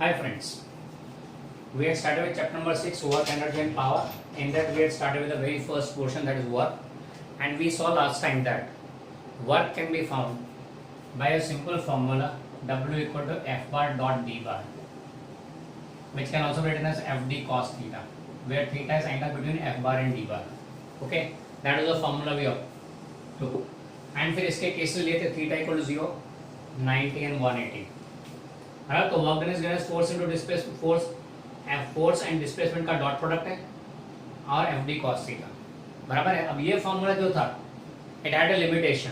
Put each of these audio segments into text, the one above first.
Hi friends, we had started with chapter number 6, work, energy and power. In that we had started with the very first portion, that is work, and we saw last time that work can be found by a simple formula W equal to F bar dot D bar, which can also be written as FD cos theta, where theta is angle between F bar and D bar. Okay, that is the formula we took. And फिर इसके cases लिए थे theta equal to 0, 90 and 180. तो work done is given as force into displacement, force and displacement का dot product है और FD cos theta बराबर है. अब ये फॉर्मूला जो था it had a limitation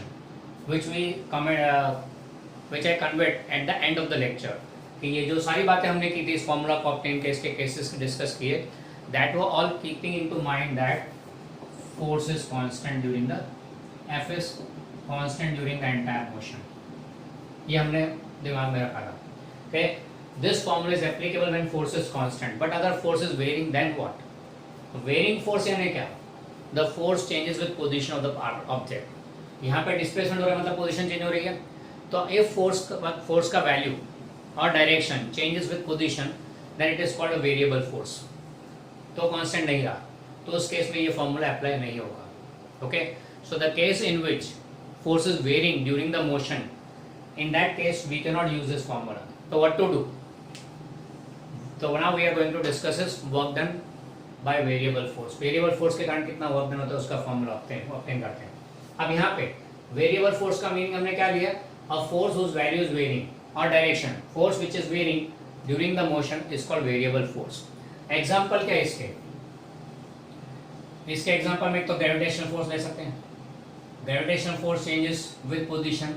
which I convert at the end of the lecture, कि ये जो सारी बातें हमने की थी इस फॉर्मूला को ऑब्टेन के इसके केसेस डिस्कस किए, दैट वो all keeping into mind that force is constant during the F is constant during the entire motion. ये हमने दिमाग में रखा था. Okay, this formula is applicable when force is constant, but other force is varying, then what? Varying force यानी क्या? The force changes with position of the object. यहाँ पे displacement हो रहा है मतलब position change हो रही है. तो if force का value और direction changes with position, then it is called a variable force. तो constant नहीं रहा, तो उस केस में ये formula apply नहीं होगा. Okay, so the case in which force is varying during the motion, in that case we cannot use this formula. So what to do? So now we are going to discuss is work done by variable force. Variable force के कारण कितना work done होता है उसका formula obtain करते हैं. अब यहाँ पे वेरिएबल फोर्स का मीनिंग हमने क्या लिया? A force whose value is varying और direction, force which is varying during the motion is called variable force. Example क्या है इसके? इसके एग्जाम्पल में एक तो ग्रेविटेशनल फोर्स ले सकते हैं. Gravitational force changes with position.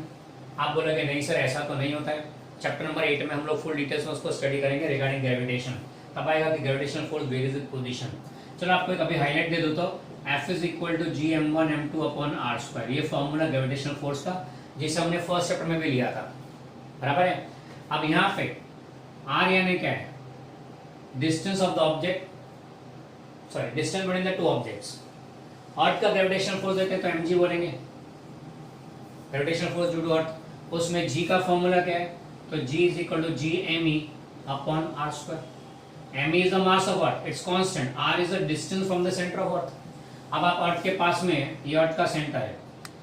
आप बोलोगे नहीं सर ऐसा तो नहीं होता है. चैप्टर नंबर 8 में हम लोग फुल डिटेल्स में उसको स्टडी करेंगे रिगार्डिंग ग्रेविटेशन. तब आएगा कि gravitational force varies with position. चलो आपको एक अभी हाईलाइट दे दो तो F is equal to G m1 m2 upon r square. ये फॉर्मूला ग्रेविटेशनल फोर्स का जिसे हमने फर्स्ट चैप्टर में भी लिया था, बराबर है. अब यहाँ पे r यानी क्या है? Distance of the object, sorry distance between the two objects. Earth का ग्रेविटेशनल फोर्स देते हैं तो mg बोलेंगे, gravitational force due to Earth. उसमें g का फॉर्मूला क्या है? तो g is equal to g me upon r square. me is the mass of earth, it's constant. r is the distance from the center of earth. अब आप अर्थ के पास में, ये अर्थ का सेंटर है.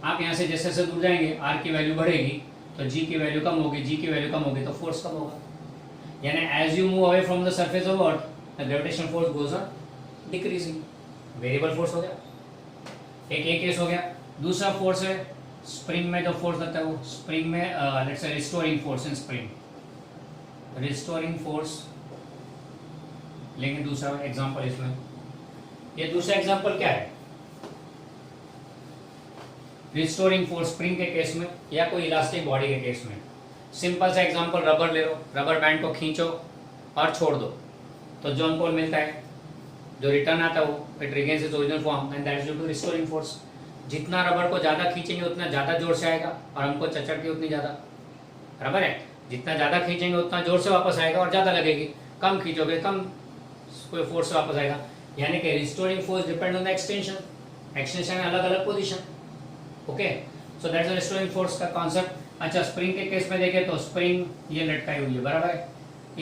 आप यहाँ से जैसे जैसे दूर जाएंगे r की वैल्यू बढ़ेगी तो g की वैल्यू कम होगी, g की वैल्यू कम होगी तो फोर्स कम होगा. यानी as you move away from the surface of earth the gravitational force goes on decreasing. Variable force हो गया, एक केस हो गया. दूसरा फोर्स है स्प्रिंग में जो फोर्स होता है वो स्प्रिंग में let's say restoring force in spring, restoring force लेंगे दूसरा एग्जांपल इसमें. ये दूसरा एग्जांपल क्या है? रिस्टोरिंग फोर्स स्प्रिंग के केस में या कोई इलास्टिक बॉडी के केस में. सिंपल सा एग्जांपल, रबर ले लो, रबर बैंड को खींचो और छोड़ दो तो जो हमको मिलता है, जो रिटर्न आता है वो it regains its original form and that is due to restoring force. जितना रबर को ज़्यादा खींचेंगे उतना ज़्यादा जोर से आएगा और हमको चचड़ती उतनी ज़्यादा, बराबर है. जितना ज़्यादा खींचेंगे उतना जोर से वापस आएगा और ज़्यादा लगेगी. कम खींचोगे कम कोई फोर्स से वापस आएगा. यानी कि restoring force depend on the extension. Extension अलग अलग position. Okay, so that's the restoring force का कॉन्सेप्ट. अच्छा, स्प्रिंग के केस में देखें तो स्प्रिंग ये लटकाई हुई है, बराबर है.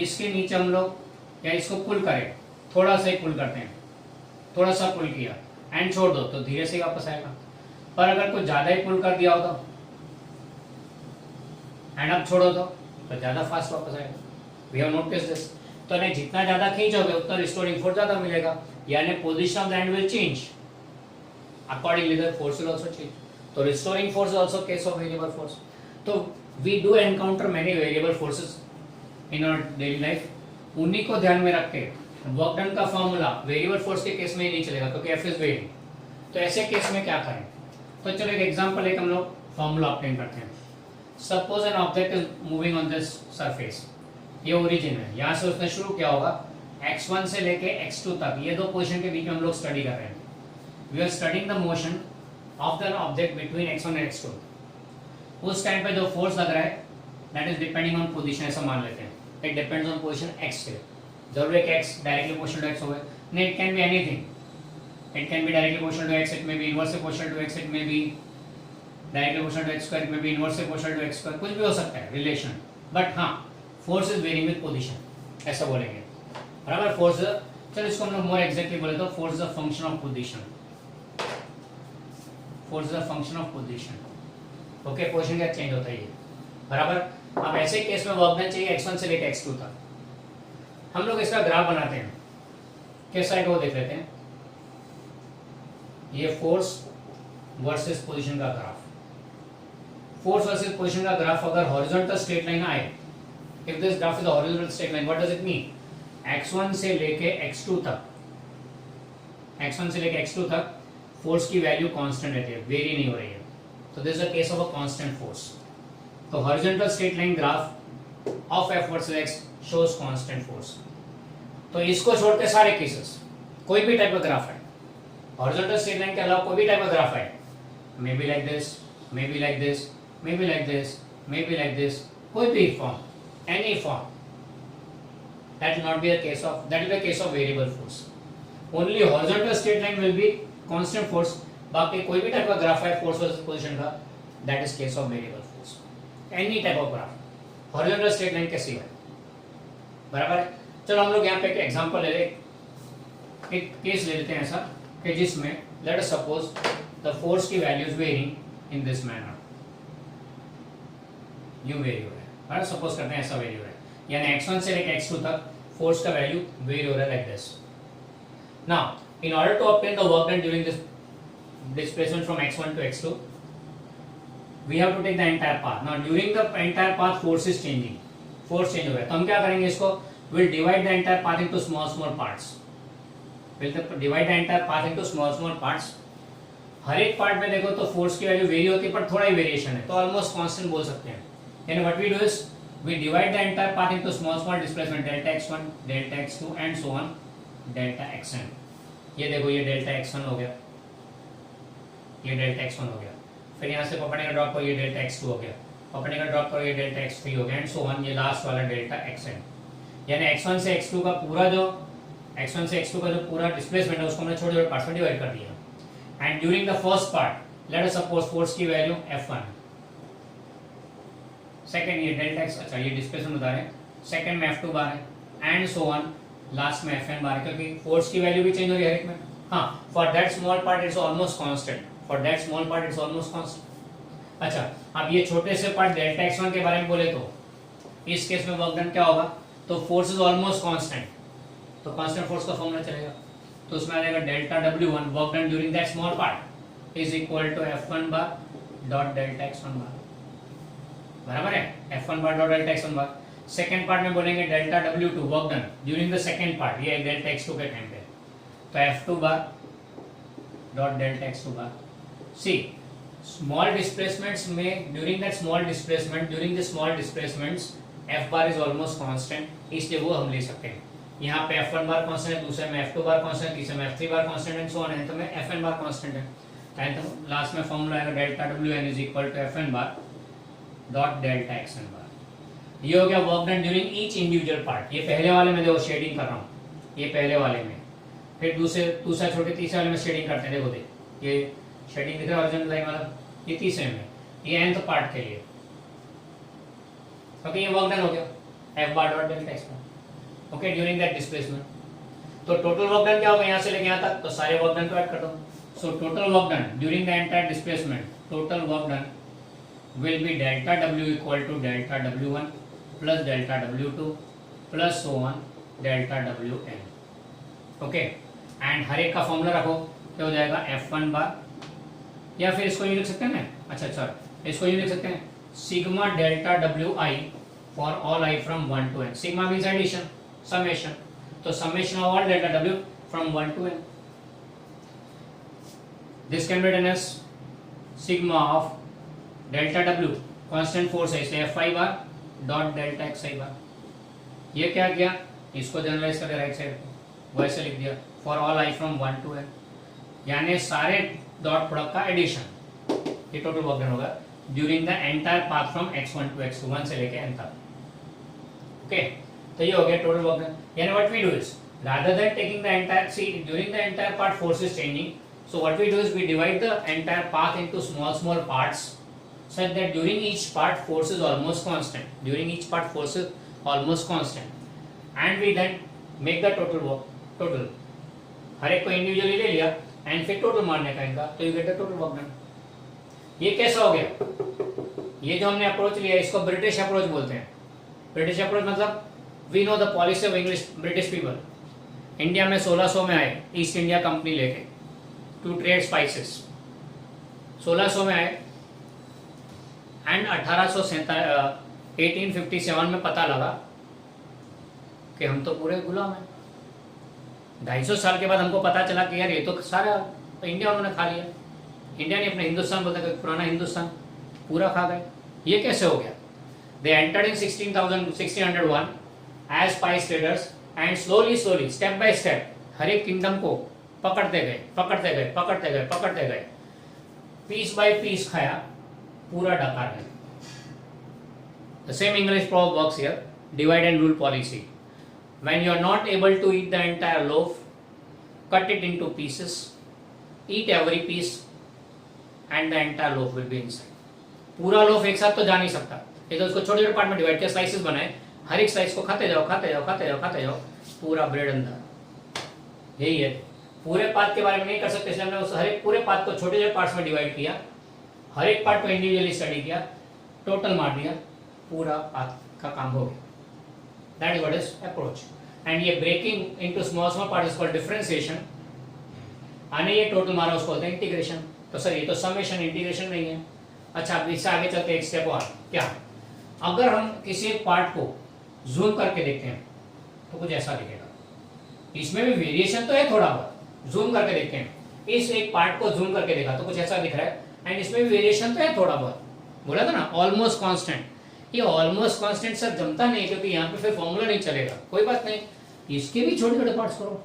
इसके नीचे हम लोग या इसको पुल करें, थोड़ा सा ही पुल करते हैं, थोड़ा सा पुल किया एंड छोड़ दो तो धीरे से वापस आएगा. पर अगर कुछ ज्यादा ही पुल कर दिया हो तो एंड अब छोड़ो तो ज्यादा फास्ट वापस आएगा. We have notice this. तो नहीं, जितना ज्यादा खींचोगे उतना रिस्टोरिंग फोर्स ज्यादा मिलेगा. यानी position of the end will change accordingly the force will also change. तो restoring force is also case of variable force. तो we do encounter many variable forces in our daily life. उन्हीं को ध्यान में रख के वर्क डन का formula variable force के केस में ही नहीं चलेगा क्योंकि एफ इज वेरिंग. तो ऐसे केस में क्या करें? तो चलो एक एग्जांपल एक हम लोग फॉर्मूला ऑब्टेन करते हैं. Suppose an object is moving on this surface. ये ओरिजिन है, यहाँ से उसने शुरू किया होगा x1 से लेके x2 तक. ये दो पोजीशन के बीच में हम लोग स्टडी कर रहे हैं. We are studying the motion of the object between x1 and x2. उस टाइम पे जो फोर्स लग रहा है that is depending on position, ऐसा मान लेते हैं. It depends on position x से. जरूरी है कि x directly position to x हो. नहीं, it can be anything. It can be directly proportional to x, it may be inversely proportional to x, it may be directly proportional to x square, it may be inversely proportional to x square, कुछ भी हो सकता है relation. But हाँ, force is varying with position. ऐसा बोलेंगे, बराबर। Force, चलो इसको हम लोग मोर एग्जैक्टली बोले तो force the function of position, force the function of position. Okay, position क्या चेंज होता है ये, बराबर। अब ऐसे केस में वर्क डन चाहिए x1 से लेकर x2 तक। हम लोग इसका ग्राफ बनाते हैं, कैसा है वो देख लेते हैं। ये फोर्स वर्सेस पोजीशन का ग्राफ, फोर्स वर्सेस पोजीशन का ग्राफ अगर हॉरिजॉन्टल स्ट्रेट लाइन आए, if this graph is a horizontal straight line, what does it mean, x1 से लेके x2 तक, x1 से लेके x2 तक फोर्स की वैल्यू कांस्टेंट रहती है, वेरी नहीं हो रही है, तो this is a case of a constant force. तो horizontal straight line graph of f versus x shows constant force. तो इसको छोड़ के सारे केसेस, कोई भी टाइप का ग्राफ है, हॉरिजॉन्टल स्ट्रेट लाइन के अलावा कोई भी टाइप का ग्राफ है, may be like this, may be like this, may be like this, may be like this, कोई भी form, any form, that will not be a case of, that will be a case of variable force. Only horizontal straight line will be constant force. बाकी कोई भी type का graph है force versus position का, that is case of variable force. Any type of graph, horizontal straight line कैसी है, बराबर है। चलो हम लोग यहाँ पे एक एग्जांपल ले ले, एक केस ले लेते हैं ऐसा कि जिसमें let us suppose the force की values varying in this manner, यूं वेरी हो रहा है, बराबर। सपोज करते हैं ऐसा वेरी हो रहा है, यानी x1 से लेकर x2 तक फोर्स का वैल्यू वेरी हो रहा है like this. Now in order to obtain the work done during this displacement from x1 to x2, we have to take the entire path. Now during the entire path force is changing, force change हो रहा है, तो हम क्या करेंगे, इसको will divide the entire path into small small parts, will divide the entire path into small small parts. हर एक पार्ट में देखो तो फोर्स की वैल्यू वेरी होती है, पर थोड़ा ही वेरिएशन है, तो ऑलमोस्ट कांस्टेंट बोल सकते हैं। यानी what we do is we divide the entire path into small displacement delta x1, delta x2 and so on delta xn। ये देखो ये delta x1 हो गया, ये delta x1 हो गया, फिर यहाँ से पकड़ने का ड्रॉप करो ये delta x2 हो गया, पकड़ने का ड्रॉप करो ये delta x3 हो गया एंड so on, ये लास्ट वाला delta xn। यानी x1 से x2 का पूरा जो x1 से x2 का जो पूरा डिस्प्लेसमेंट है उसको हमने छोटे छोटे पार्ट्स में डिवाइड कर दिया। And during the first part let us suppose force की वैल्यू f1, सेकेंड ये डेल्टा एक्स, अच्छा ये डिस्प्लेसमेंट बता रहे हैं, सेकेंड में f2 बार है एंड सो ऑन, लास्ट में fn बार है, क्योंकि फोर्स की वैल्यू भी चेंज हो रही है हर एक में। हाँ, for that small part it's almost constant, for that small part it's almost constant. अच्छा, अब ये छोटे से पार्ट डेल्टा x1 के बारे में बोले तो इस केस में वर्क डन क्या होगा, तो फोर्स इज ऑलमोस्ट कांस्टेंट, तो कांस्टेंट फोर्स का फॉर्मूला चलेगा, तो उसमें आ जाएगा delta w1 work done during that small part is equal to f1 bar dot delta x1 bar, बराबर है, f1 bar dot delta x1 bar. Second part में बोलेंगे delta w2 work done during the second part, ये delta x2 के time पे, तो f2 bar dot delta x2 bar. See small displacements में during that small displacement, during the small displacements f bar is almost constant, इसलिए वो हम ले सकते हैं। यहाँ पे f1 बार कांस्टेंट है, दूसरे में f2 बार कांस्टेंट, तीसरे में f3 bar constant and so on है, तो में fn बार कांस्टेंट है, एंड तो लास्ट में फॉर्मूला आएगा delta wn is equal to fn bar dot delta xn bar. ये हो गया work done during each individual part. ये पहले वाले में देखो शेडिंग कर रहा हूँ, ये पहले वाले में, फिर दूसरा छोटे तीसरे वाले में शेडिंग करते हैं, देखो देख ये शेडिंग दिख रहा है ओरिजिनल लाइन वाला, ये तीसरे में, ये nth पार्ट के लिए, ओके, ये वर्क डन हो गया f bar dot delta xn, okay, during that displacement. तो टोटल वर्क डन क्या होगा यहाँ से लेके यहाँ तक, तो सारे वर्क डन को ऐड कर दो। So total work done during the entire displacement, total work done will be delta w equal to delta w1 plus delta w2 plus so on delta wn, okay. And हर एक का formula रखो, क्या हो जाएगा f1 बार, या फिर इसको यूं लिख सकते हैं ना, अच्छा इसको यूं लिख सकते हैं, sigma delta wi for all i from 1 to n, sigma means addition, summation, तो summation of all delta w from 1 to n, this can be written as sigma of delta w constant force है इसलिए fi bar dot delta xi bar. ये क्या किया, इसको generalise करके right side वैसे लिख दिया, for all i from 1 to n, यानी सारे डॉट प्रोडक्ट का एडिशन, ये टोटल वर्क डन होगा during the entire path from x1 to x2, 1 से लेके n तक, ओके। तो ये हो गया टोटल वर्क डन। यानी what we do is rather than taking the entire, see during the entire part force is changing, so what we do is we divide the entire path into small parts such that during each part force is almost constant, during each part force is almost constant, and we then make the total work, total हर एक को individually ले लिया and फिर total मारने का इनका, तो you get the total work done. ये कैसा हो गया? ये जो हमने अप्रोच लिया इसको ब्रिटिश अप्रोच बोलते हैं। ब्रिटिश अप्रोच मतलब we know the policy of English British people. India में 1600 में आए ईस्ट इंडिया कंपनी लेके टू ट्रेड स्पाइसेस, 1600 में आए एंड 1857 में पता लगा कि हम तो पूरे गुलाम हैं। 250 साल के बाद हमको पता चला कि यार ये तो सारा तो इंडिया उन्होंने खा लिया। इंडिया ने अपने हिंदुस्तान बोलते हैं पुराना हिंदुस्तान पूरा खा गए। ये कैसे हो गया? They entered in 1601 as spice traders and slowly step by step हर एक किंगडम को पकड़ते गए, पीस बाय पीस खाया, पूरा डकार है। The same English proverb works here, divide and rule policy. When you are not able to eat the entire loaf, cut it into pieces, eat every piece and the entire loaf will be inside. पूरा loaf एक साथ तो जा नहीं सकता, ये तो उसको छोटे छोटे पार्ट में डिवाइड किया, स्लाइसेस बनाए, हर एक स्लाइस को खाते जाओ, पूरा ब्रेड अंदर। यही है, पूरे पार्ट के बारे में नहीं कर सकते, इसलिए हमने उस हर एक पूरे पार्ट को छोटे छोटे पार्ट्स में डिवाइड किया, हर एक पार्ट को इंडिविजुअली स्टडी किया, टोटल मार दिया, पूरा पार्ट का काम हो गया। That is what is approach. And ये breaking into small part is called differentiation. आने ये टोटल मारा उसको बोलते हैं इंटीग्रेशन। तो सर ये तो समेशन इंटीग्रेशन नहीं है। अच्छा अब इससे आगे चलते एक स्टेप और, क्या अगर हम किसी एक पार्ट को जूम करके देखते हैं तो कुछ ऐसा दिखेगा। इसमें भी वेरिएशन तो है थोड़ा बहुत, जूम करके देखते हैं, इस एक पार्ट को जूम करके देखा तो कुछ ऐसा दिख रहा है, एंड इसमें भी वेरिएशन तो है थोड़ा बहुत। बोला था ना ऑलमोस्ट कांस्टेंट। ये ऑलमोस्ट कांस्टेंट सर जमता नहीं क्योंकि यहाँ पे फिर फॉर्मूला नहीं चलेगा। कोई बात नहीं, इसके भी छोटे छोटे पार्ट्स करो,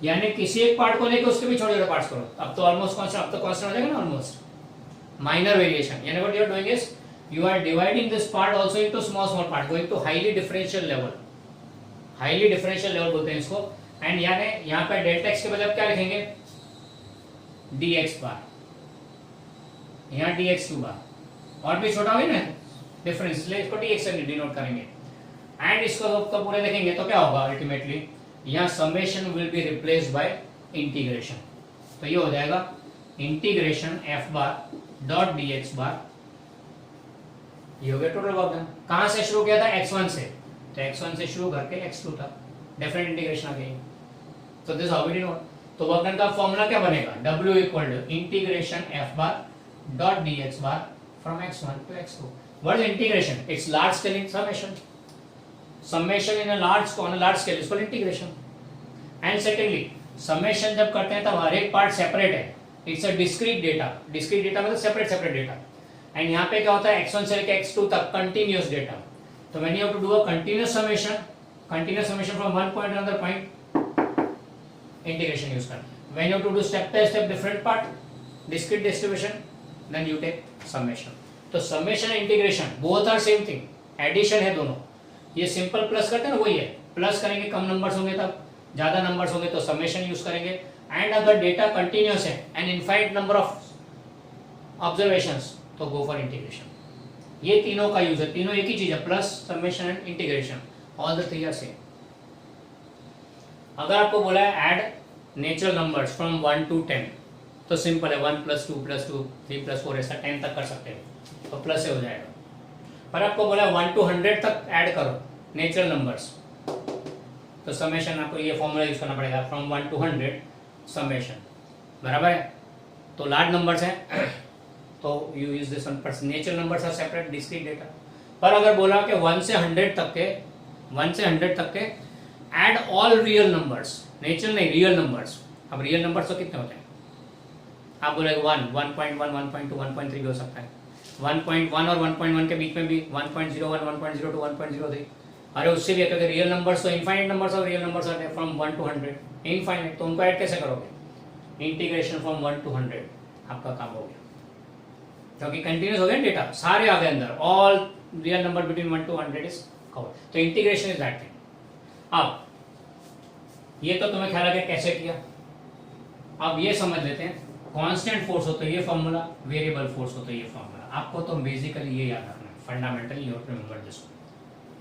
यानी किसी एक पार्ट को लेकर उसके भी छोटे छोटे पार्ट्स करो। अब तो ऑलमोस्ट कांस्टेंट, अब तो कांस्टेंट हो जाएगा ना ऑलमोस्ट। माइनर वेरिएशन, यानी what you are doing is you are dividing this part also into small part, going to highly differential level. Highly differential level बोलते हैं इसको। एंड यानी यहाँ पे डेल्टा एक्स के बजाय क्या लिखेंगे? dx बार, यहाँ dx क्यू बार, और भी छोटा होगा ना डिफरेंस, इसलिए इसको dx से डिनोट करेंगे। एंड इसको तो पूरे देखेंगे तो क्या होगा अल्टीमेटली, यहाँ summation will be replaced by integration. तो ये हो जाएगा integration f bar dot dx बार। ये हो गया टोटल वर्क डन। कहां से शुरू किया था? x1 से, तो x1 से शुरू करके x2 तक डेफिनेट इंटीग्रेशन आ गई। तो दिस हाउ वी डिनोट। तो वर्क डन का फॉर्मूला क्या बनेगा? w equal to integration f bar dot dx bar from x1 to x2। What is integration? It's large scale in summation. Summation in a large scale is called integration. And secondly summation जब करते हैं तब हर एक part separate है, it's a discrete data. Discrete data मतलब separate data. And यहाँ पे क्या होता है? x1 से लेकर x2 तक कंटिन्यूअस डेटा। तो when you have to do a continuous summation from one point to another point, integration use करना। When you have to do step by step different part, discrete distribution, then you take summation. तो summation integration both are same thing, addition है दोनों। ये simple plus करते हैं ना, वही है। प्लस करेंगे कम नंबर्स होंगे तब, ज्यादा नंबर्स होंगे तो समेशन यूज करेंगे। एंड अगर डेटा कंटिन्यूअस है and infinite number of observations तो गो फॉर इंटीग्रेशन। ये तीनों का यूज है, तीनों एक ही चीज है, plus summation and integration, all the three are same. अगर आपको बोला है add natural numbers from 1 to 10, तो सिंपल है 1 + 2 + 2 3 + 4 ऐसा 10 तक कर सकते हो, तो प्लस से हो जाएगा। पर आपको बोला 1 to 100 तक ऐड करो नेचुरल नंबर्स, तो समेशन आपको ये फॉर्मूला यूज करना पड़ेगा, फ्रॉम 1 to 100 समेशन, बराबर है। तो लार्ज नंबर्स हैं तो यू यूज दिस वन, पर natural numbers are separate discrete data. पर अगर बोला कि 1 से 100 तक के add all real numbers, natural नहीं रियल नंबर्स। अब रियल नंबर्स तो कितने होते हैं? आप बोलेगे 1, 1.1, 1.2, 1.3 भी हो सकता है। 1.1 और 1.1 के बीच में भी 1.01, 1.02, 1.03। अरे उससे भी अगर रियल नंबर्स तो इनफाइनाइट नंबर्स और रियल नंबर्स आते हैं फ्रॉम 1 to 100, इनफाइनाइट, तो उनको ऐड कैसे करोगे? इंटीग्रेशन फ्रॉम 1 to 100 आपका काम हो गया, क्योंकि कंटिन्यूस हो गया डेटा, सारे आ गए अंदर, all real number between 1 to 100 is covered. तो इंटीग्रेशन इज दैट थिंग। अब ये तो तुम्हें ख्याल है कैसे किया। अब ये समझ लेते हैं, कांस्टेंट फोर्स होता है ये फॉर्मूला, वेरिएबल फोर्स होता है ये फॉर्मूला। आपको तो बेसिकली ये याद रखना है, fundamentally you have to remember this.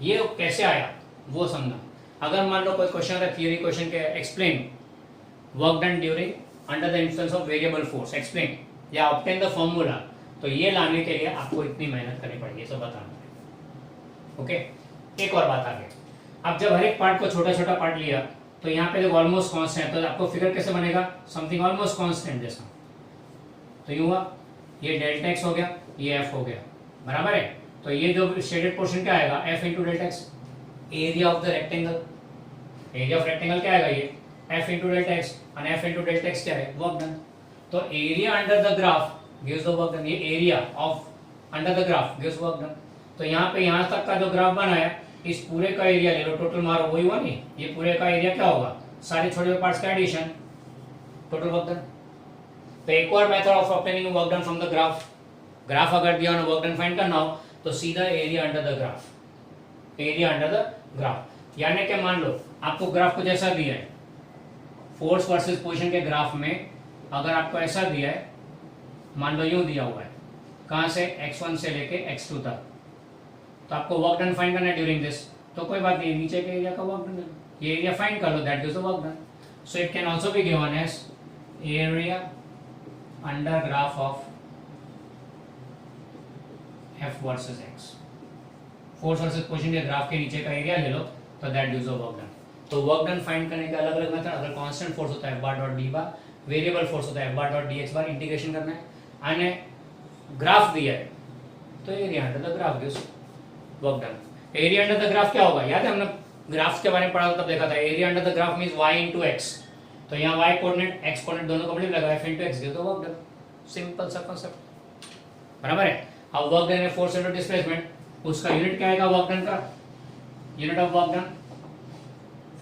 ये कैसे आया? वो समझना। अगर मान लो कोई क्वेश्चन है थियरी क्वेश्चन के, explain work done during under the influence of variable force, explain या ऑब्टेन द फॉर्मूला, तो ये लाने के लिए आपको इतनी मेहनत करनी पड़ेगी, ये सब बताना है। ओके, एक और बात आगे, अब जब हर एक पार्ट को छोटा छोटा पार्ट लिया तो यहाँ पे देखो ऑलमोस्ट कांस्टेंट, तो आपको फिगर कैसे बनेगा, समथिंग ऑलमोस्ट कांस्टेंट जैसा। तो ये हुआ, ये डेल्टा एक्स हो गया, ये एफ हो गया, बराबर है। तो ये जो शेडेड पोर्शन क्या आएगा, F into delta X, area of the rectangle, area of rectangle क्या आएगा, ये एफ इंटू डेल्टा एक्स, और एफ इंटू डेल्टा एक्स क्या है, वर्क डन। तो area under the graph gives the work done, ये area of under the graph gives work done. तो यहाँ पे यहाँ तक का जो ग्राफ बना है, इस पूरे का एरिया ले लो, टोटल मारो, वही हुआ नहीं, ये पूरे का एरिया क्या होगा, सारे छोटे पार्ट्स का एडिशन, टोटल वर्क डन। तो एक और method of obtaining work done from the graph, graph अगर दिया वर्क डन फाइंड करना हो तो सीधा area under the graph, area under the graph. यानी कि मान लो आपको ग्राफ कुछ ऐसा दिया है, फोर्स वर्सेस पोजीशन के ग्राफ में अगर आपको ऐसा दिया है, मान लो यूं दिया हुआ है, कहां से, x1 से लेके x2 तक, तो आपको वर्क डन फाइंड करना है ड्यूरिंग दिस, तो कोई बात नहीं, नीचे के एरिया का वर्क डन, ये एरिया फाइंड कर लो, that gives the work done. So it can also be given as area under graph of f versus x, force versus position के ग्राफ के नीचे का एरिया ले लो, तो that gives the work done. तो वर्क डन फाइंड करने के अलग अलग मेथड, अगर कांस्टेंट फोर्स होता है f बार डॉट d बार, वेरिएबल फोर्स होता है f बार डॉट dx बार, इंटीग्रेशन करना है, आने ग्राफ दिया है तो area under the graph gives work done. Area under the graph क्या होगा, याद है हमने ग्राफ्स के बारे में पढ़ा था तब देखा था, area under the graph means y into x, तो यहाँ y कोऑर्डिनेट x कोऑर्डिनेट दोनों को लगा f into x gives the work done, simple सा कांसेप्ट, बराबर है। अब वर्क डन है फोर्स इनटू डिस्प्लेसमेंट, उसका यूनिट क्या आएगा वर्क डन का, unit of work done,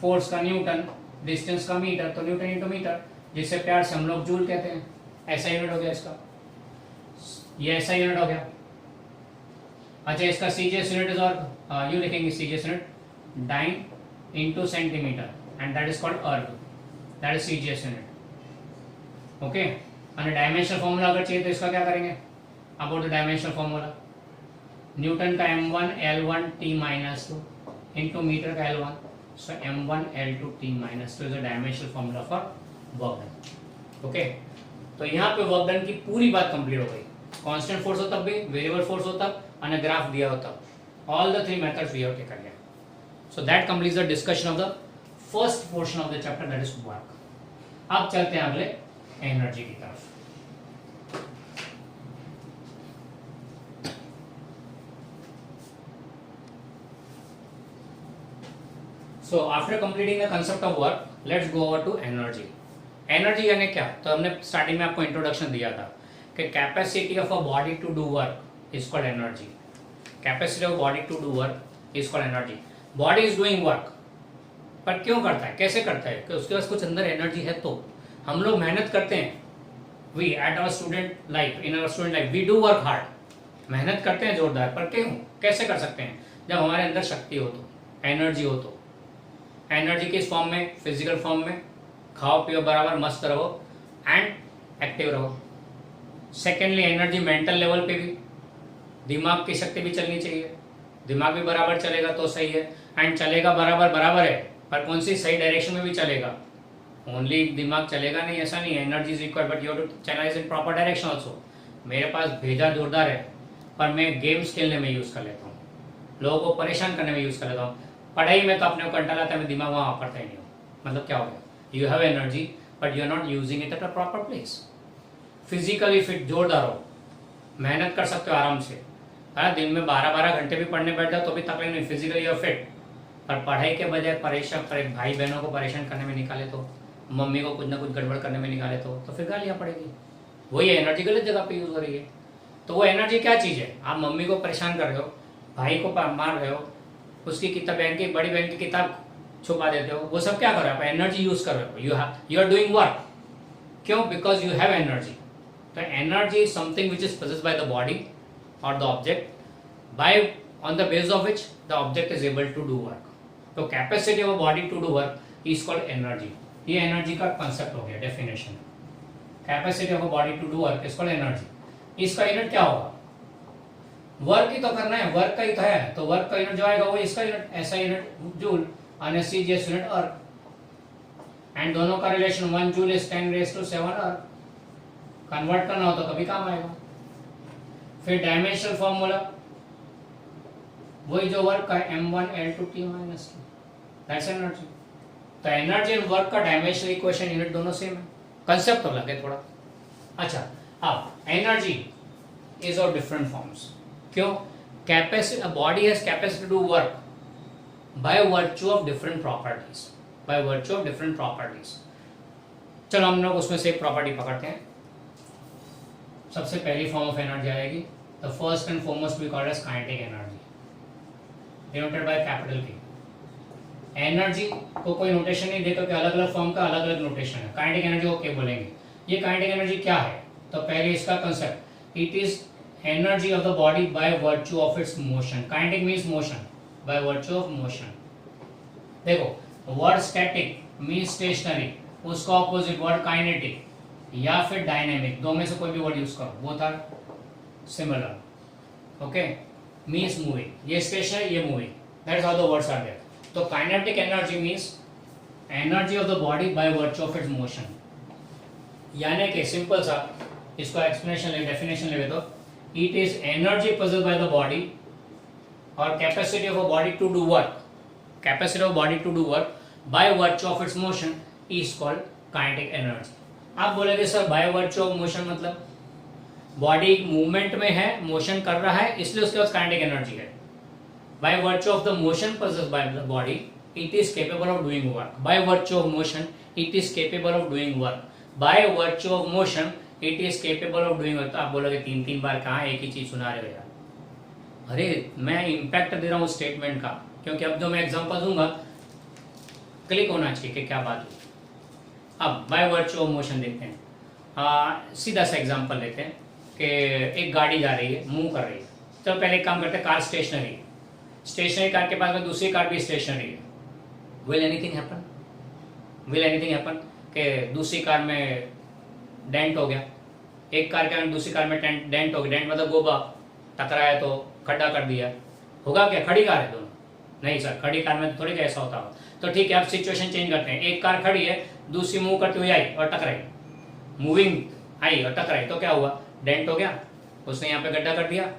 force का न्यूटन, डिस्टेंस का मीटर, तो न्यूटन इनटू मीटर, जिससे प्यार से हम लोग जूल कहते हैं, ऐसा यूनिट हो गया इसका, ये ऐसा यूनिट हो गया। अच्छा, इसका सीजीएस यूनिट इज और यू लिखेंगे CGS unit dyne into centimetre, and that is called erg, that is CGS unit. Okay, और डायमेंशनल फार्मूला अगर चाहिए तो इसका क्या करेंगे, about the dimensional formula, Newton का m1 L1 T-2 into metre का L1, so m1 L2 T-2 is a dimensional formula for work done। Okay, तो यहाँ पे वर्क डन की पूरी बात कंप्लीट हो गई, कांस्टेंट फोर्स हो तब भी, वेरिएबल फोर्स हो तब, और ग्राफ दिया हो तब, all the three methods we have taken here. So that completes the discussion of the first portion of the chapter, that is work. अब चलते हैं अगले एनर्जी की तरफ। So after completing the concept of work, let's go over to energy। Energy यानी क्या, तो हमने स्टार्टिंग में आपको इंट्रोडक्शन दिया था कि capacity of a body to do work is called energy, capacity of body to do work is called energy. Body is doing work, पर क्यों करता है, कैसे करता है, कि उसके पास कुछ अंदर एनर्जी है। तो हम लोग मेहनत करते हैं, we at our student life, in our student life we do work hard, मेहनत करते हैं जोरदार, पर क्यों, कैसे कर सकते हैं, जब हमारे अंदर शक्ति हो तो, एनर्जी हो तो। एनर्जी किस फॉर्म में, फिजिकल फॉर्म में, खाओ पियो बराबर मस्त रहो एंड एक्टिव रहो। सेकेंडली एनर्जी मेंटल लेवल पे भी, दिमाग की शक्ति भी चलनी चाहिए, दिमाग भी बराबर चलेगा तो सही है, एंड चलेगा बराबर बराबर है, पर कौन सी सही डायरेक्शन में भी चलेगा, ओनली दिमाग चलेगा नहीं ऐसा नहीं है, energy is required but you have to channelise in proper direction also. मेरे पास भेजा जोरदार है पर मैं गेम्स खेलने में यूज़ कर लेता हूँ, लोगों को परेशान करने में यूज़ कर लेता हूँ, पढ़ाई में तो अपने को कंटा लाता है, मैं दिमाग वहाँ वापरता ही नहीं हूँ। मतलब क्या हो गया, you have energy but you are not using it at a proper place. Physically fit जोरदार हो, मेहनत कर सकते हो आराम से, है दिन में 12-12 घंटे भी पढ़ने बैठ जाओ तो भी तकलीफ नहीं, फिजिकली और फिट, पर पढ़ाई के बजाय परेशान भाई बहनों को परेशान करने में निकाले तो, मम्मी को कुछ ना कुछ गड़बड़ करने में निकाले तो फिर गालियाँ पड़ेगी। वही एनर्जी गलत जगह पे यूज हो रही है। तो वो एनर्जी क्या चीज़ है, आप मम्मी को परेशान कर रहे हो, भाई को मार रहे हो, उसकी किताब बहन की बड़ी बहन की किताब छुपा देते हो, वो सब क्या कर रहे हो, आप एनर्जी यूज कर रहे हो, यू आर डूइंग वर्क। क्यों, बिकॉज यू हैव एनर्जी। तो energy is something which is possessed by the body और the object, by on the base of which the object is able to do work. तो capacity of a body to do work is called energy. ये energy का concept हो गया, definition. Capacity of a body to do work is called energy. इसका unit क्या होगा, work ही तो करना है, वर्क का ही तो है, तो वर्क का यूनिट जो आएगा वो इसका यूनिट, ऐसा यूनिट जूल और सीजीएस यूनिट अर्क, एंड दोनों का रिलेशन 1 जूल इज 10⁻⁷ अर्क। कन्वर्ट करना हो तो कभी काम आएगा। फिर डायमेंशनल फॉर्मूला वही जो वर्क का m1L2T - T, दैट्स एनर्जी। तो एनर्जी एंड वर्क का डायमेंशनल इक्वेशन यूनिट दोनों सेम है, कंसेप्ट तो अलग है थोड़ा। अच्छा, अब energy is of different forms. क्यों? Capacity, a body has capacity to work by virtue of different properties, by virtue of different properties. चलो हम लोग उसमें से एक प्रॉपर्टी पकड़ते हैं। सबसे पहली फॉर्म ऑफ एनर्जी आएगी, the first and foremost we called as kinetic energy, denoted by capital K. Energy को कोई नोटेशन नहीं देते कि अलग अलग फॉर्म का अलग अलग नोटेशन है। काइनेटिक एनर्जी को क्या बोलेंगे? ये काइनेटिक एनर्जी क्या है? तो पहले इसका concept, it is energy of the body by virtue of its motion. Kinetic means motion, by virtue of motion. देखो वर्ड स्टैटिक मींस स्टेशनरी, उसका ऑपोजिट वर्ड काइनेटिक या फिर डायनेमिक, दो में से कोई भी वर्ड यूज करो, both are similar. Okay, means moving, ये स्टेशनरी ये moving, that's how the words are there. तो kinetic energy means energy of the body by virtue of its motion, यानी कि सिंपल सा इसको एक्सप्लेनेशन ले, डेफिनेशन ले तो it is energy possessed by the body और capacity of a body to do work, capacity of body to do work by virtue of its motion is called kinetic energy. आप बोलेंगे sir by virtue of motion मतलब body movement में है, motion कर रहा है, इसलिए उसके पास काइनेटिक एनर्जी है। By virtue of the motion possessed by the body it is capable of doing work, by virtue of motion it is capable of doing work, by virtue of motion it is capable of doing work. तो आप बोलोगे 3-3 बार कहाँ एक ही चीज सुना रहे हो यार। अरे मैं इंपैक्ट दे रहा हूँ स्टेटमेंट का, क्योंकि अब जो मैं एग्जांपल दूंगा क्लिक होना चाहिए कि क्या बात हुई। अब बाय वर्च्यू ऑफ मोशन देखते हैं, सीधा सा एग्जांपल लेते हैं कि एक गाड़ी जा रही है, मूव कर रही है। चलो पहले एक काम करते हैं, कार स्टेशनरी है, स्टेशनरी कार के पास में दूसरी कार भी स्टेशनरी है। Will anything happen? Will anything happen कि दूसरी कार में डेंट हो गया, एक कार के अंदर दूसरी कार में डेंट हो गया, डेंट मतलब गोबा टकराया तो खड्डा कर दिया, होगा क्या? खड़ी कार है दोनों? नहीं सर, खड़ी कार में थोड़ी ऐसा होता होगा। तो ठीक है, अब सिचुएशन चेंज करते हैं, एक कार खड़ी है, दूसरी मूव करती हुई आई और टकराई, मूविंग आई और टकराई, तो क्या हुआ? डेंट हो गया, उसने यहाँ पे गड्ढा कर दिया।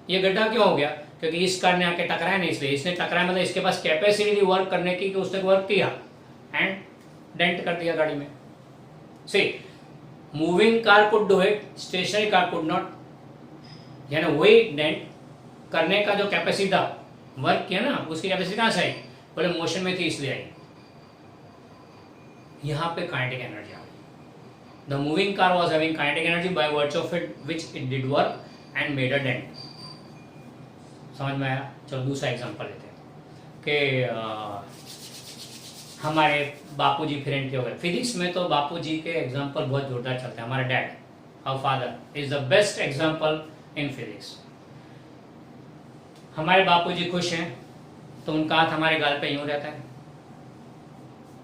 ये गड्ढा क्यों हो गया? क्योंकि इस कार ने आके टकराया नहीं, इसलिए इसने टकराया मतलब इसके पास कैपेसिटी थी वर्क करने की कि उसने वर्क किया एंड डेंट कर दिया गाड़ी में। See moving car could do it, stationary car could not, यानी वही डेंट करने का जो कैपेसिटी था, वर्क किया ना, उसकी कैपेसिटी कहां से आई? बोले मोशन में थी इसलिए आई। यहां पे काइनेटिक एनर्जी आ गई। The moving car was having kinetic energy by virtue of it which it did work and made a dent. समझ में आया? चलो दूसरा एग्जांपल लेते हैं कि हमारे बापूजी फ्रेंड के हो गए। फिजिक्स में तो बापूजी के एग्जांपल बहुत जोरदार चलते हैं। हमारे dad, our father is the best example in physics. हमारे बापूजी खुश हैं तो उनका हाथ हमारे गाल पे यूं रहता है,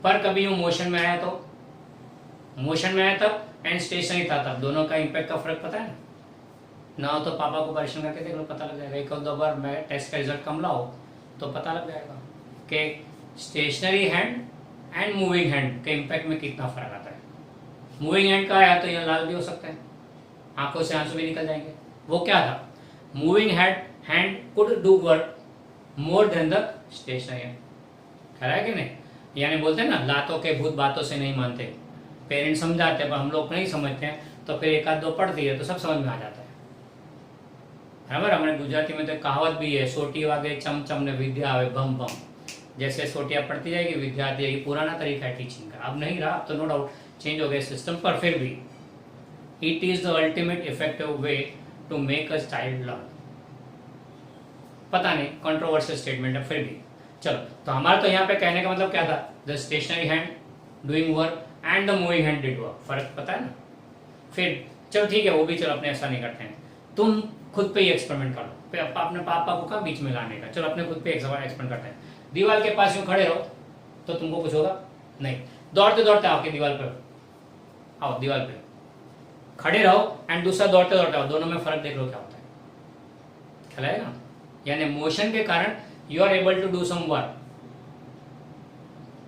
पर कभी यूं मोशन में आया तो, मोशन में आया तब एंड स्टेशनरी था तब, दोनों का इम्पैक्ट का फर्क पता है ना हो तो पापा को परेशान करके देख लो, पता लग जाएगा। एक और दो बार मैं टेस्ट का रिजल्ट कम लाओ तो पता लग जाएगा कि stationary hand and moving hand के इम्पैक्ट में कितना फर्क आता है। मूविंग हैंड का आया तो यहाँ लाल भी हो सकता है, आंखों से आंसू भी निकल जाएंगे। वो क्या था? Moving hand could do work more than the stationary hand. कह रहा है कि नहीं? यानी बोलते हैं ना, लातों के भूत बातों से नहीं मानते। पेरेंट्स समझाते हैं पर हम लोग नहीं समझते हैं, तो फिर एक आध दो पढ़ती है तो सब समझ में आ जाता है। बराबर? हमारे गुजराती में तो कहावत भी है, सोटी वागे चम चम ने विद्या आवे बम बम। जैसे सोटियाँ पढ़ती जाएगी विद्या आती जाएगी। पुराना तरीका है टीचिंग का, अब नहीं रहा, अब तो नो डाउट चेंज हो गया सिस्टम, पर फिर भी it is the ultimate effective way to make a child learn. पता नहीं, कंट्रोवर्शियल स्टेटमेंट है, फिर भी चलो। तो हमारा तो यहाँ पे कहने का मतलब क्या था? The stationary hand doing work and the moving hand did work. फर्क पता है ना? फिर चलो ठीक है, वो भी चलो, अपने ऐसा नहीं करते हैं, तुम खुद पे ही एक्सपेरिमेंट कर लो। अपने पापा को कब बीच में लाने का? चलो अपने खुद पे एक्सपेरिमेंट करते हैं। दीवार के पास यूं खड़े रहो तो तुमको कुछ होगा नहीं, दौड़ते दौड़ते आओ के दीवार पे आओ, दीवार पे खड़े रहो एंड दूसरा दौड़ते दौड़ते आओ, दोनों में फर्क देख लो क्या होता है। चलाएगा, यानी मोशन के कारण you are able to do some work.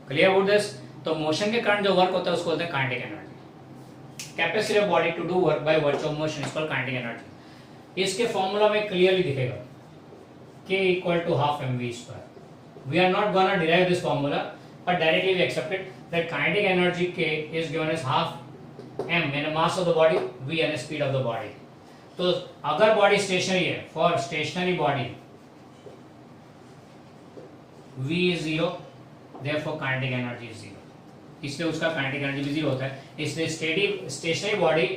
Clear about this? तो मोशन के कारण जो वर्क होता है उसको बोलते हैं kinetic energy. Capacity of body to do work by virtue of motion is called kinetic energy. इसके फॉर्मूला में क्लियरली दिखेगा K equal to half mv square. We are not gonna derive this formula, but directly we accept it that kinetic energy K is given as half m in the mass of the body, v and the speed of the body. तो अगर body stationary है, for stationary body v is 0, therefore kinetic energy is 0. इसलिए उसका kinetic energy भी 0 होता है। इसलिए stationary body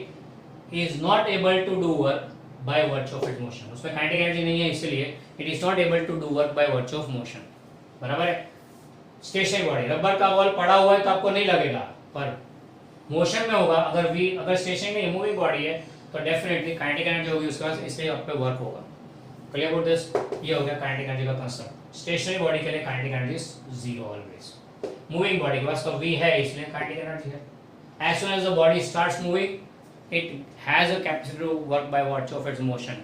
is not able to do work by virtue of its motion. उसमें kinetic energy नहीं है, इसलिए it is not able to do work by virtue of motion. बराबर है? स्टेशनरी बॉडी, रबर का बॉल पड़ा हुआ है तो आपको नहीं लगेगा, पर मोशन में होगा। अगर स्टेशनरी में मूविंग बॉडी है तो डेफिनेटली काइनेटिक एनर्जी होगी उसके पास, इसलिए आप पे वर्क होगा। Clear about this? ये हो गया काइनेटिक एनर्जी का कंसेप्ट। स्टेशनरी बॉडी के लिए kinetic energy is 0 always. Moving body के पास तो v है, इसलिए काइनेटिक एनर्जी है। As soon as the body starts moving, it has a capacity to work by virtue of its motion.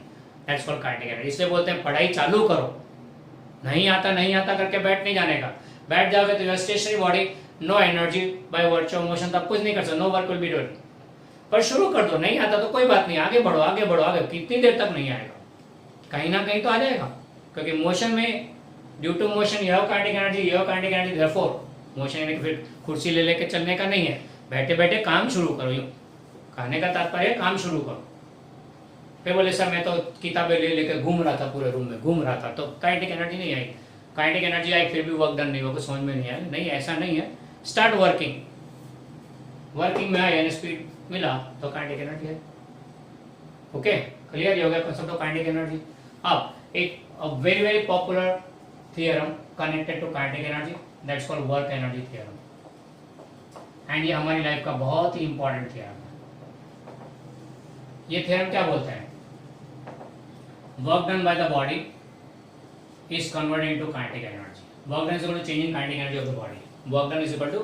That's called kinetic energy. इसलिए बोलते हैं पढ़ाई चालू करो, नहीं आता करके बैठ नहीं जाने का। बैठ जाओगे तो stationary body, no energy by virtue of motion, तब कुछ नहीं कर सकते, no work will be done. पर शुरू कर दो, नहीं आता तो कोई बात नहीं, आगे बढ़ो आगे बढ़ो आगे। कितनी देर तक नहीं आएगा, कहीं ना कहीं तो आ जाएगा, क्योंकि मोशन में ड्यू टू मोशन यह काइनेटिक एनर्जी, यह काइनेटिक एनर्जी। देयरफॉर मोशन यानी कि फिर कुर्सी ले लेके चलने का नहीं है, बैठे बैठे काम शुरू करो। यूं कहने का तात्पर्य काम शुरू करो। फिर बोले सर मैं तो किताबें ले लेकर घूम रहा था, पूरे रूम में घूम रहा था, तो काइनेटिक एनर्जी नहीं आई। काइनेटिक एनर्जी आई फिर भी वर्क डन नहीं होगा, समझ में नहीं आया। नहीं, ऐसा नहीं है। स्टार्ट वर्किंग, वर्किंग में आया, स्पीड मिला तो काइनेटिक एनर्जी है। ओके, क्लियर ही हो गया कंसेप्ट ऑफ काइनेटिक एनर्जी। अब एक very very popular theorem connected to kinetic energy, that's called work energy theorem. And ये हमारी लाइफ का बहुत ही इंपॉर्टेंट थियरम है। ये थ्योरम क्या बोलता है? Work done by the body is converted into kinetic energy. Work done is equal to change in kinetic energy of the body. Work done is equal to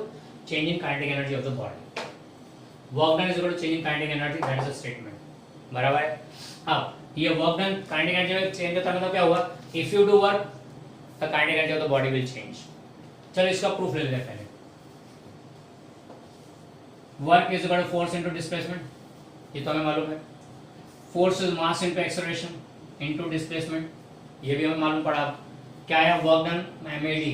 change in kinetic energy of the body. Work done is equal to change in kinetic energy, that is a statement. बराबर है? अब ये work done kinetic energy में change होता है, मतलब क्या हुआ? If you do work the kinetic energy of the body will change. चलो इसका प्रूफ ले लेते हैं पहले। Work is equal to force into displacement, ये तो हमें मालूम है। Force is mass into acceleration into displacement, ये भी हमें मालूम पड़ा। क्या है वर्क डन? एमएडी।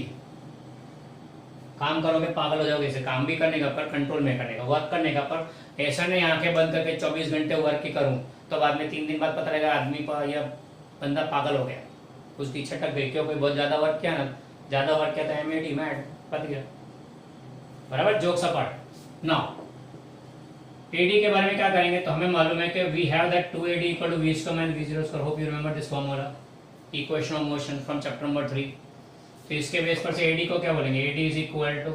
काम करोगे पागल हो जाओगे, इसे काम भी करने का पर कंट्रोल में करने का, वर्क करने का। पर ऐसा नहीं आंखें बंद करके 24 घंटे वर्क ही करूं तो बाद में 3 दिन बाद पता लगेगा आदमी पर या बंदा पागल हो गया, उसकी छटक गई। क्यों? कोई बहुत ज्यादा वर्क किया ना, ज्यादा वर्क किया तो एमएडी मैड पत गया। बराबर? Jokes apart. नाउ एडी के बारे में क्या करेंगे? तो हमें मालूम है कि we have that 2AD equal to v square minus v0 square. Hope you remember this formula, equation of motion from chapter number 3। तो इसके बेस पर से एडी को क्या बोलेंगे? AD is equal to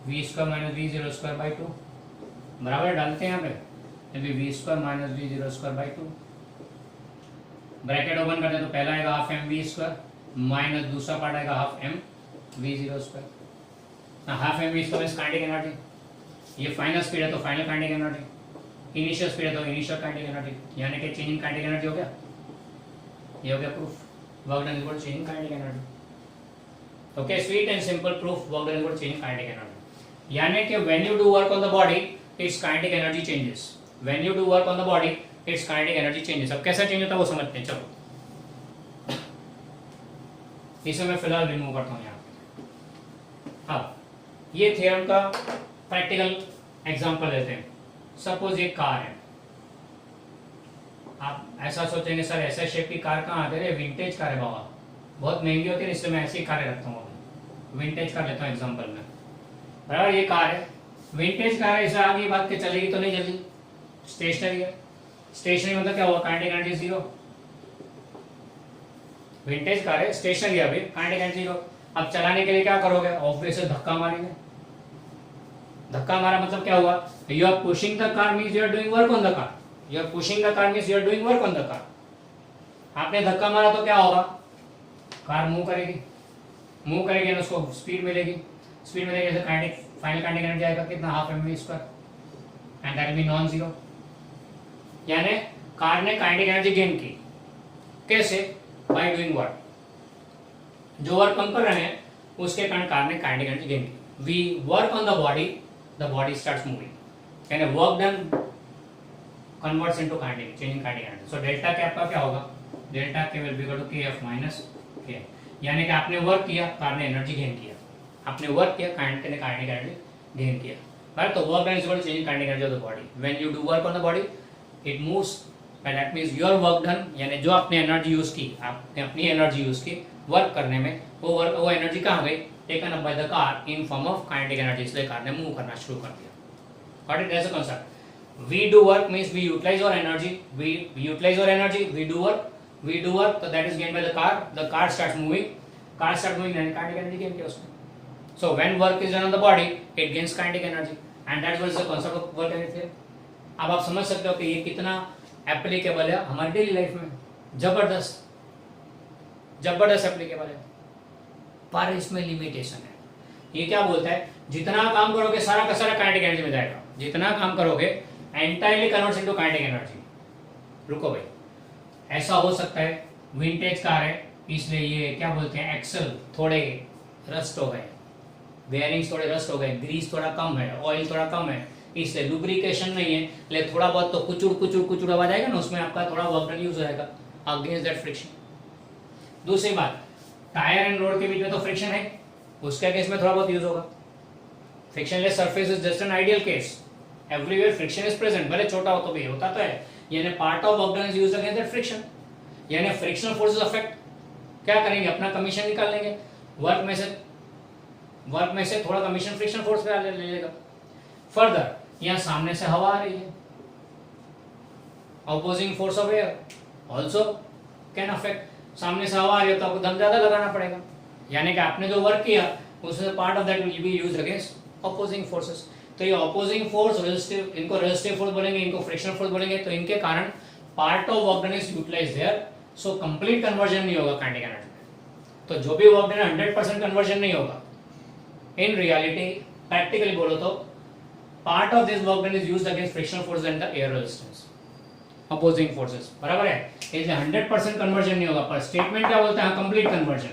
v square minus v0 square by 2। बराबर डालते हैं यहाँ पे, अभी v square minus v0 square by 2। Bracket open करते हैं तो पहला आएगा half M V square minus दूसरा पार्ट आएगा half M v0 square. Half M V square kinetic energy, ये फाइनल स्पीड है तो final kinetic energy, initial speed है तो इनिशियल काइनेटिक एनर्जी, यानी कि चेंजिंग काइनेटिक एनर्जी हो गया। ये हो गया proof, work done equal to changing kinetic energy. Okay, sweet and simple proof, work done equal to changing kinetic energy. यानी कि when you do work on the body it's kinetic energy changes, when you do work on the body it's kinetic energy changes. अब कैसा change होता है वो समझते हैं। चलो इसे मैं फिलहाल रिमूव करता हूँ यहाँ पे। अब ये थ्योरम का प्रैक्टिकल एग्जांपल लेते हैं। सपोज ये कार है, आप ऐसा सोचेंगे सर ऐसा शेप की कार कहाँ आते हैं? विंटेज कार है बाबा, बहुत महंगी होती है, इसलिए मैं ऐसी कारें रखता हूँ। विंटेज कार लेता हूँ एग्जांपल में। बराबर, ये कार है, विंटेज कार है, इसे आगे बात के चलेगी तो नहीं जल्दी, स्टेशनरी है। स्टेशनरी मतलब क्या हुआ? Kinetic energy zero. Vintage car है, स्टेशनरी है, अभी काइनेटिक एनर्जी जीरो। अब चलाने के लिए क्या करोगे? ऑब्वियसली धक्का मारेंगे। धक्का मारा मतलब क्या हुआ? You are pushing the car means you are doing work on the car, you are pushing the car means you are doing work on the car. आपने धक्का मारा तो क्या होगा? कार मूव करेगी, मूव करेगी, उसको स्पीड मिलेगी, स्पीड मिलेगी तो काइनेटिक फाइनल काइनेटिक एनर्जी आएगा कितना? Half M V square, and that will be non zero. यानी कार ने काइनेटिक एनर्जी गेन की। कैसे? बाय डूइंग वर्क, जो वर्क हम कर रहे हैं उसके कारण कार ने काइनेटिक एनर्जी गेन की। We work on the body starts moving, यानी work done converts into kinetic, changing kinetic energy. So delta K आपका क्या होगा, delta K will be equal to kF minus के, यानी कि आपने वर्क किया, कार ने एनर्जी गेन किया, आपने वर्क किया, काइनेटिक ने काइनेटिक एनर्जी गेन किया, राइट। तो work done is equal to changing kinetic energy of the body. When you do work on the body it moves, that means your work done, यानी जो आपने energy use की, आपने अपनी energy use की work करने में, वो एनर्जी कहाँ गई, taken up by the car in form of kinetic energy, इसलिए कार ने मूव करना शुरू कर दिया। Got it? That's the concept. We do work means we utilize our energy, we utilize our energy, we do work, so that is gained by the car starts moving, and kinetic energy gain किया उसमें। So when work is done on the body, it gains kinetic energy, and that's what is the concept of work energy theory। अब आप समझ सकते हो कि ये कितना एप्लीकेबल है हमारी डेली लाइफ में, जबरदस्त एप्लीकेबल है, पर इसमें लिमिटेशन है। ये क्या बोलता है, जितना काम करोगे सारा का सारा काइनेटिक एनर्जी में जाएगा, जितना काम करोगे entirely converts into kinetic energy. रुको भाई, ऐसा हो सकता है विंटेज कार है इसलिए ये क्या बोलते हैं, एक्सल थोड़े रस्ट हो गए, बेयरिंग्स थोड़े रस्ट हो गए, ग्रीस थोड़ा कम है, ऑयल थोड़ा कम है, इसलिए लुब्रिकेशन नहीं है, लेकिन थोड़ा बहुत तो कुचुड़ आवाज आएगा ना, उसमें आपका थोड़ा वर्क डन यूज होगा अगेंस्ट दैट फ्रिक्शन। दूसरी बात, टायर एंड रोड के बीच में तो फ्रिक्शन है, उसके अगेंस्ट में थोड़ा बहुत यूज होगा। Frictionless surface is just an ideal case, everywhere friction is present, भले छोटा हो तो भी होता तो है, यानी part of work done is used against that friction, यानी फ्रिक्शनल फोर्सेस अफेक्ट क्या करेंगे, अपना कमीशन निकाल लेंगे, वर्क में से थोड़ा कमीशन फ्रिक्शन फोर्स पे ले लेगा। फर्दर यहाँ सामने से हवा आ रही है, opposing force of air also can affect, सामने से हवा आ रही है तो आपको दम ज्यादा लगाना पड़ेगा, यानी कि आपने जो वर्क किया उसमें part of that will be used against opposing forces. तो ये ऑपोजिंग फोर्स रेजिस्टिव, इनको रेजिस्टिव फोर्स बोलेंगे, इनको फ्रिक्शनल फोर्स बोलेंगे, तो इनके कारण part of work done is utilised there, so complete conversion नहीं होगा काइनेटिक एनर्जी में। तो जो भी वर्क डन 100% कन्वर्जन नहीं होगा, इन रियलिटी प्रैक्टिकली बोलो तो part of this work done is used against frictional force and the air resistance, opposing forces, बराबर है। इसलिए 100% कन्वर्जन नहीं होगा, पर स्टेटमेंट क्या बोलता है, कंप्लीट कन्वर्जन।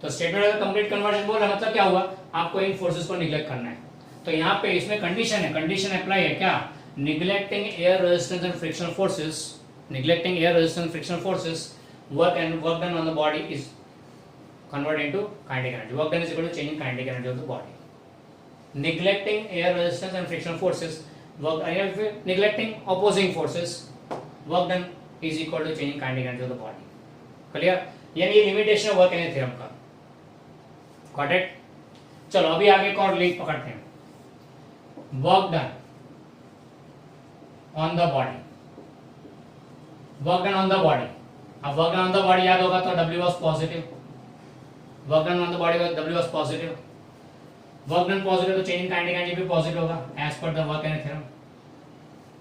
तो स्टेटमेंट अगर कंप्लीट कन्वर्जन बोल रहा है, मतलब क्या हुआ, आपको इन फोर्सेस को निगलेक्ट करना है। तो यहाँ पे इसमें कंडीशन है, कंडीशन अप्लाई है क्या, neglecting air resistance and frictional forces, neglecting air resistance frictional forces, work done on the body is converted into kinetic energy. Work done is equal to changing kinetic energy of the body. Neglecting air resistance and frictional forces, neglecting opposing forces, work done is equal to changing kinetic energy of the body. Clear? यानी ये limitation है work energy theorem का। Got it? चलो अभी आगे एक और link पकड़ते हैं, work done on the body, work done on the body. अब work done on the body याद होगा तो W was positive, work done on the body W was positive, work done positive तो चेंज काइनेटिक एनर्जी भी positive होगा as per the work energy theorem,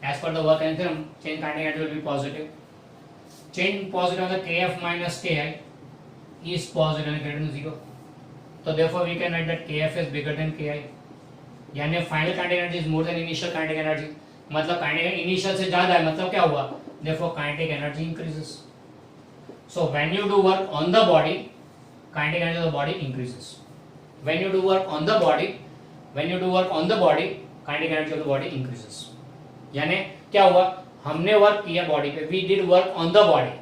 as per the work energy theorem change kinetic energy will be positive, change positive होगा kF minus ki is positive and greater than 0, so therefore we can write that kF is bigger than ki, यानी final kinetic energy is more than initial kinetic energy, मतलब kinetic initial से ज्यादा है, मतलब क्या हुआ, therefore kinetic energy increases. So when you do work on the body, kinetic energy of the body increases. When you do work on the body, kinetic energy of the body increases. यानी क्या हुआ, हमने work किया body पे, we did work on the body,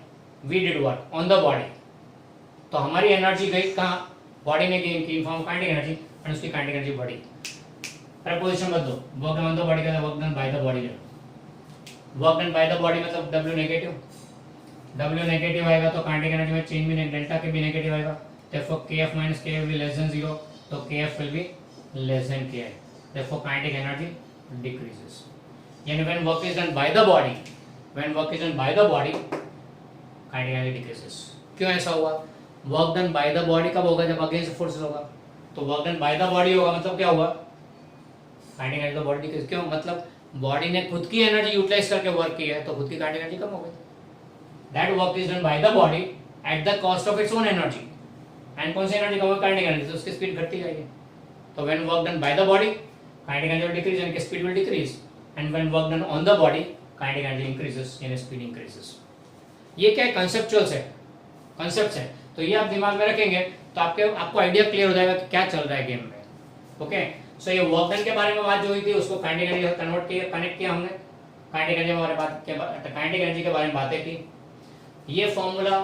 तो हमारी energy गई कहाँ, बॉडी में गेन की फॉर्म काइनेटिक एनर्जी, और उसकी काइनेटिक एनर्जी बढ़ी। प्रपोजिशन बदलो, work done on the body का work done by the body, work done by the body मतलब W नेगेटिव आएगा तो काइनेटिक एनर्जी में चेंज भी डेल्टा के भी नेगेटिव आएगा, therefore kF minus ki will be less than 0, तो kF will be less than ki, therefore kinetic energy decreases. यानी when work is done by the body, kinetic energy decreases. क्यों ऐसा हुआ, work done by the body कब होगा, जब against forces होगा, तो work done by the body होगा मतलब क्या हुआ, kinetic energy of body decrease. क्यों, मतलब बॉडी ने खुद की एनर्जी यूटिलाइज करके वर्क किया है तो खुद की काइनेटिक एनर्जी कम हो गई। That work is done by the body at the cost of its own energy, and कौन सी एनर्जी कम होगी, काइनेटिक एनर्जी, तो उसकी स्पीड घटती जाएगी। तो when work done by the body, kinetic energy will decrease यानी कि speed will decrease, and when work done on the body, kinetic energy increases यानी speed increases। ये क्या है, conceptuals है, कॉन्सेप्ट्स है, तो ये आप दिमाग में रखेंगे तो आपको आइडिया क्लियर हो जाएगा कि क्या चल रहा है गेम में। ओके, सो ये वर्क डन के बारे में बात जो हुई थी उसको काइनेटिक एनर्जी कन्वर्ट किया, कनेक्ट किया हमने, काइनेटिक एनर्जी के बारे में बातें की। ये formula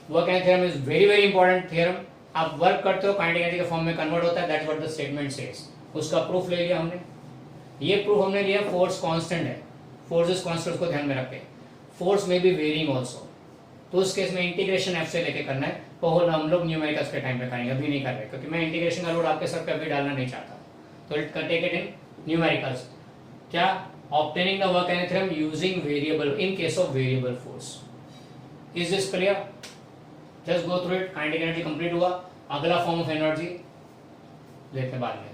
work energy theorem is very very important theorem. आप वर्क करते हो काइनेटिक एनर्जी के फॉर्म में कन्वर्ट होता है, that's what the statement says. उसका प्रूफ ले लिया हमने। ये प्रूफ हमने लिया फोर्स कांस्टेंट है, फोर्स इज कांस्टेंट, उसको ध्यान में रखें। फोर्स में बी वेरिंग आल्सो, तो उस केस में इंटीग्रेशन एफ से लेके करना है, तो हम लोग न्यूमेरिकल्स के टाइम पे करेंगे, अभी नहीं कर रहे क्योंकि मैं इंटीग्रेशन का लोड आपके सर पे अभी डालना नहीं चाहता, तो टेक इट इन न्यूमेरिकल्स। क्या? Obtaining the work energy theorem using variable in case of variable force. Is this clear? Just go through it. Kinetic energy complete हुआ, अगला फॉर्म ऑफ एनर्जी देखते बाद में।